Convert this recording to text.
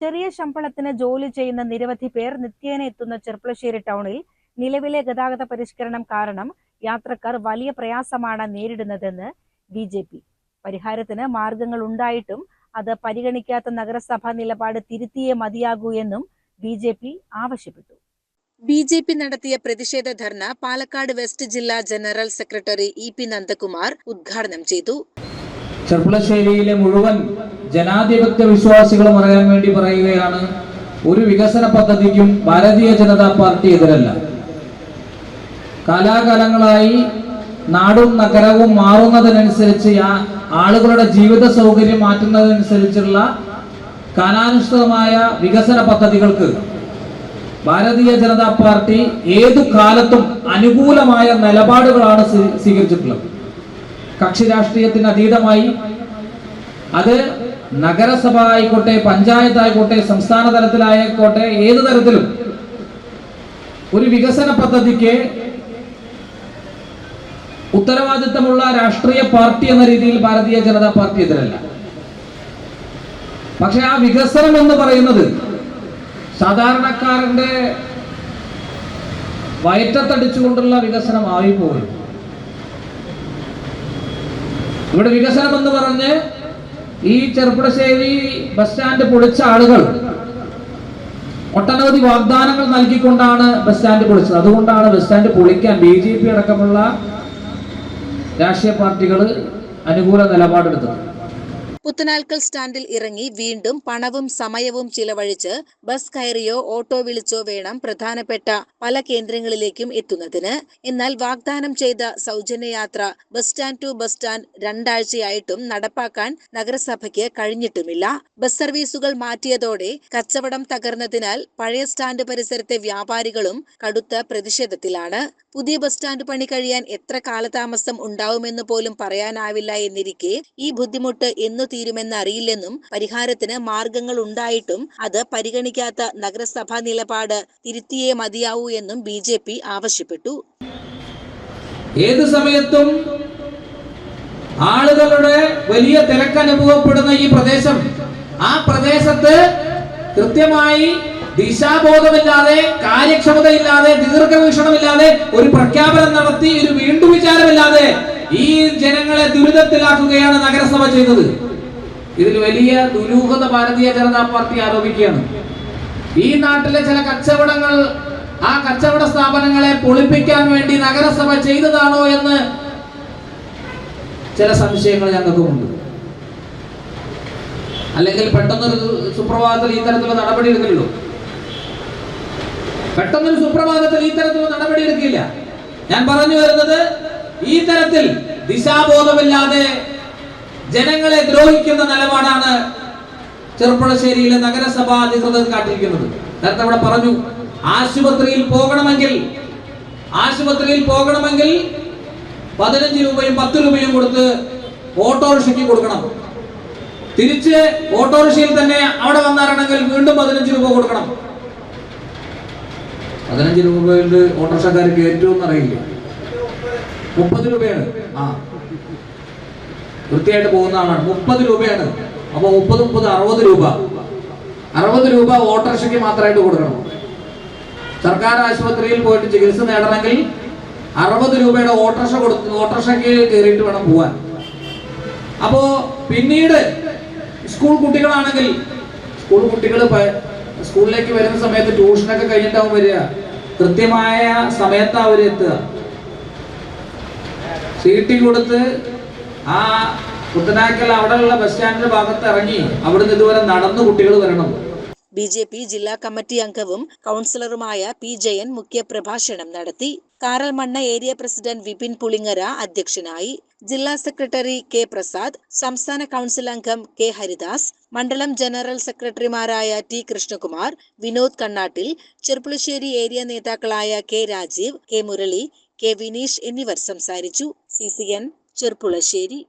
ചെറിയ ശമ്പളത്തിന് ജോലി ചെയ്യുന്ന നിരവധി പേർ നിത്യേന എത്തുന്ന ചെർപ്പുളശ്ശേരി ടൗണിൽ നിലവിലെ ഗതാഗത പരിഷ്കരണം കാരണം യാത്രക്കാർ വലിയ പ്രയാസമാണ് നേരിടുന്നതെന്ന് BJP. പരിഹാരത്തിന് മാർഗങ്ങൾ ഉണ്ടായിട്ടും അത് പരിഗണിക്കാത്ത നഗരസഭ നിലപാട് തിരുത്തിയേ മതിയാകൂ എന്നും BJP ആവശ്യപ്പെട്ടു. BJP നടത്തിയ പ്രതിഷേധ ധർണ പാലക്കാട് വെസ്റ്റ് ജില്ലാ ജനറൽ സെക്രട്ടറി EP നന്ദകുമാർ ഉദ്ഘാടനം ചെയ്തു. ചെർപ്പുളശ്ശേരിയിലെ മുഴുവൻ ജനാധിപത്യ വിശ്വാസികളും അറിയാൻ വേണ്ടി പറയുകയാണ്, ഒരു വികസന പദ്ധതിക്കും ഭാരതീയ ജനതാ പാർട്ടി എതിരല്ല. കാലാകാലങ്ങളായി നാടും നഗരവും മാറുന്നതിനനുസരിച്ച് ആളുകളുടെ ജീവിത സൗകര്യം മാറ്റുന്നതിനനുസരിച്ചുള്ള കാലാനുസൃതമായ വികസന പദ്ധതികൾക്ക് ഭാരതീയ ജനതാ പാർട്ടി ഏതു കാലത്തും അനുകൂലമായ നിലപാടുകളാണ് സ്വീകരിച്ചിട്ടുള്ളത്. കക്ഷി രാഷ്ട്രീയത്തിന് അതീതമായി അത് നഗരസഭ ആയിക്കോട്ടെ, പഞ്ചായത്ത് ആയിക്കോട്ടെ, സംസ്ഥാന തലത്തിലായിക്കോട്ടെ, ഏതു തരത്തിലും ഒരു വികസന പദ്ധതിക്ക് ഉത്തരവാദിത്തമുള്ള രാഷ്ട്രീയ പാർട്ടി എന്ന രീതിയിൽ ഭാരതീയ ജനതാ പാർട്ടി എതിരല്ല. പക്ഷെ ആ വികസനം എന്ന് പറയുന്നത് സാധാരണക്കാരന്റെ വയറ്റത്തടിച്ചുകൊണ്ടുള്ള വികസനമായി പോയി. ഇവിടെ വികസനം എന്ന് പറഞ്ഞ് ഈ ചെർപ്പുളശ്ശേരി ബസ് സ്റ്റാൻഡ് പൊളിച്ച ആളുകൾ ഒട്ടനവധി വാഗ്ദാനങ്ങൾ നൽകിക്കൊണ്ടാണ് ബസ് സ്റ്റാൻഡ് പൊളിച്ചത്. അതുകൊണ്ടാണ് ബസ് സ്റ്റാൻഡ് പൊളിക്കാൻ BJP അടക്കമുള്ള രാഷ്ട്രീയ പാർട്ടികൾ അനുകൂല നിലപാടെടുത്തത്. പുത്തനാൽക്കൽ സ്റ്റാൻഡിൽ ഇറങ്ങി വീണ്ടും പണവും സമയവും ചിലവഴിച്ച് ബസ് കയറിയോ ഓട്ടോ വിളിച്ചോ വേണം പ്രധാനപ്പെട്ട പല കേന്ദ്രങ്ങളിലേക്കും എത്തുന്നതിന്. എന്നാൽ വാഗ്ദാനം ചെയ്ത സൗജന്യയാത്ര bus stand to bus stand 2 ആഴ്ചയായിട്ടും നടപ്പാക്കാൻ നഗരസഭയ്ക്ക് കഴിഞ്ഞിട്ടുമില്ല. ബസ് സർവീസുകൾ മാറ്റിയതോടെ കച്ചവടം തകർന്നതിനാൽ പഴയ സ്റ്റാൻഡ് പരിസരത്തെ വ്യാപാരികളും കടുത്ത പ്രതിഷേധത്തിലാണ്. പുതിയ ബസ് സ്റ്റാൻഡ് പണി കഴിയാൻ എത്ര കാലതാമസം ഉണ്ടാവുമെന്ന് പോലും പറയാനാവില്ല എന്നിരിക്കെ ഈ ബുദ്ധിമുട്ട് എന്നു തീരുമെന്ന് അറിയില്ലെന്നും പരിഹാരത്തിന് മാർഗങ്ങൾ ഉണ്ടായിട്ടും അത് പരിഗണിക്കാത്ത നഗരസഭാ നിലപാട് തിരുത്തിയേ മതിയാവൂ എന്നും BJP ആവശ്യപ്പെട്ടു. ഏത് സമയത്തും ആളുകളുടെ വലിയ തിരക്ക് അനുഭവപ്പെടുന്ന ഈ പ്രദേശം, ആ പ്രദേശത്ത് കൃത്യമായി ദിശാബോധമില്ലാതെ, കാര്യക്ഷമതയില്ലാതെ, ദീർഘവീക്ഷണമില്ലാതെ, ഒരു പ്രഖ്യാപനം നടത്തി ഒരു വീണ്ടും വിചാരമില്ലാതെ ഈ ജനങ്ങളെ ദുരിതത്തിലാക്കുകയാണ് നഗരസഭ ചെയ്തത്. ഇതിൽ വലിയ ദുരൂഹത ഭാരതീയ ജനതാ പാർട്ടി ആരോപിക്കുകയാണ്. ഈ നാട്ടിലെ ചില കച്ചവടങ്ങൾ, ആ കച്ചവട സ്ഥാപനങ്ങളെ പൊളിപ്പിക്കാൻ വേണ്ടി നഗരസഭ ചെയ്തതാണോ എന്ന് ചില സംശയങ്ങൾ ഞങ്ങൾക്കുമുണ്ട്. അല്ലെങ്കിൽ പെട്ടെന്നൊരു സുപ്രഭാതത്തിൽ ഈ തരത്തിലുള്ള നടപടി എടുക്കില്ലല്ലോ. പെട്ടെന്നൊരു സുപ്രഭാതത്തിൽ ഈ തരത്തിലുള്ള നടപടി എടുക്കില്ല. ഞാൻ പറഞ്ഞു വരുന്നത്, ഈ തരത്തിൽ ദിശാബോധമില്ലാതെ ജനങ്ങളെ ദ്രോഹിക്കുന്ന നിലപാടാണ് ചെർപ്പുളശ്ശേരിയിലെ നഗരസഭാ അധികൃതർ കാട്ടിയിരിക്കുന്നത്. നേരത്തെ അവിടെ പറഞ്ഞു, ആശുപത്രിയിൽ പോകണമെങ്കിൽ 15 രൂപയും 10 രൂപയും കൊടുത്ത് ഓട്ടോറിക്ഷയ്ക്ക് കൊടുക്കണം. തിരിച്ച് ഓട്ടോറിക്ഷയിൽ തന്നെ അവിടെ വന്നിറങ്ങണമെങ്കിൽ വീണ്ടും 15 രൂപ കൊടുക്കണം. 15 രൂപയുടെ ഓട്ടോറിക്ഷക്കാർക്ക് ഏറ്റവും അറിയില്ല, 30 രൂപയാണ്. വൃത്തിയായിട്ട് പോകുന്ന ആളാണ്, 30 രൂപയാണ്. അപ്പൊ 30 രൂപ 60 രൂപ ഓട്ടോറിക്ഷയ്ക്ക് മാത്രമായിട്ട് കൊടുക്കണം. സർക്കാർ ആശുപത്രിയിൽ പോയിട്ട് ചികിത്സ നേടണമെങ്കിൽ 60 രൂപയുടെ ഓട്ടോറിക്ഷയ്ക്ക് കയറിയിട്ട് വേണം പോവാൻ. അപ്പോ പിന്നീട് സ്കൂൾ കുട്ടികളാണെങ്കിൽ, സ്കൂൾ കുട്ടികൾ സ്കൂളിലേക്ക് വരുന്ന സമയത്ത് ട്യൂഷനൊക്കെ കഴിഞ്ഞിട്ടാവും വരിക. കൃത്യമായ സമയത്താണ് അവർ എത്തുക. സീട്ടി കൊടുത്ത് ആ പുത്തനാക്കൽ അവിടെയുള്ള ബസ് സ്റ്റാൻഡിന്റെ ഭാഗത്ത് ഇറങ്ങി അവിടുന്ന് ഇതുവരെ നടന്നു കുട്ടികൾ വരണം. BJP ജില്ലാ കമ്മിറ്റി അംഗവും കൗൺസിലറുമായ P. ജയൻ മുഖ്യപ്രഭാഷണം നടത്തി. കാറൽമണ്ണ ഏരിയ പ്രസിഡന്റ് വിപിൻ പുളിങ്ങര അധ്യക്ഷനായി. ജില്ലാ സെക്രട്ടറി K. പ്രസാദ്, സംസ്ഥാന കൗൺസിൽ അംഗം K. ഹരിദാസ്, മണ്ഡലം ജനറൽ സെക്രട്ടറിമാരായ T. കൃഷ്ണകുമാർ, വിനോദ് കണ്ണാട്ടിൽ, ചെർപ്പുളശ്ശേരി ഏരിയ നേതാക്കളായ K. Rajeev, K. Murali, K. Vineesh എന്നിവർ സംസാരിച്ചു. CCN ചെർപ്പുളശ്ശേരി.